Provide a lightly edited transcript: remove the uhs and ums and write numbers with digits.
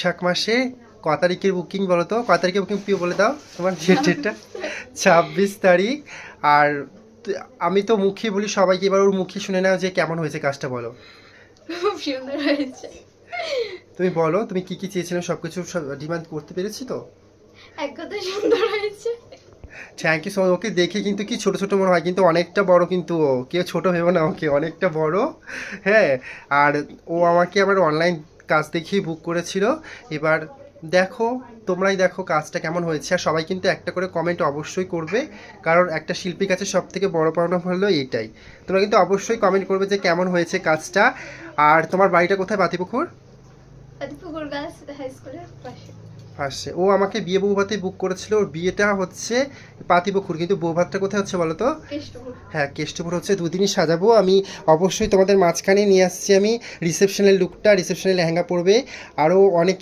বৈশাখ মাসে ক তারিখের বুকিং বলো তো, ক তারিখের বুকিং প্রিয় বলে দাও তোমার ডেটটা। 26 তারিখ। আর আমি তো মুখে বলি সবাইকে, এবার ওর মুখে শুনে নাও যে কেমন হয়েছে কাজটা বলো। খুব সুন্দর হয়েছে। তুমি বলো তুমি কি কি চেয়েছিলে, সব কিছু ডিমান্ড করতে পেরেছি তো? এক কথায় সুন্দর হয়েছে। Thank you so much. Okay দেখে কিন্তু কি ছোট ছোট মনে হয়, কিন্তু অনেকটা বড়, কিন্তু ও কেউ ছোট ভেবো না, ওকে অনেকটা বড়। হ্যাঁ। আর ও আমাকে আবার অনলাইন কাজ দেখিয়ে বুক করেছিল। এবার দেখো, তোমরাই দেখো কাজটা কেমন হয়েছে। আর সবাই কিন্তু একটা করে কমেন্ট অবশ্যই করবে, কারণ একটা শিল্পীর কাছে সব থেকে বড় পাওনা হলো এটাই। তোমরা কিন্তু অবশ্যই কমেন্ট করবে যে কেমন হয়েছে কাজটা। আর তোমার বাড়িটা কোথায়? বাতিপুকুর পুকুর গাছ হাই স্কুলের পাশে। ফার্স্টে ও আমাকে বিয়ে বৌভাতে বুক করেছিল, ওর বিয়েটা হচ্ছে পাতিপুকুর, কিন্তু বৌভাতটা কোথায় হচ্ছে বলো তো? কেষ্টপুর। হ্যাঁ, কেষ্টপুর হচ্ছে। দুদিনই সাজাবো আমি। অবশ্যই তোমাদের মাঝখানে নিয়ে আসছি আমি রিসেপশনের লুকটা, রিসেপশনের লেহেঙ্গা পরবে, আরও অনেক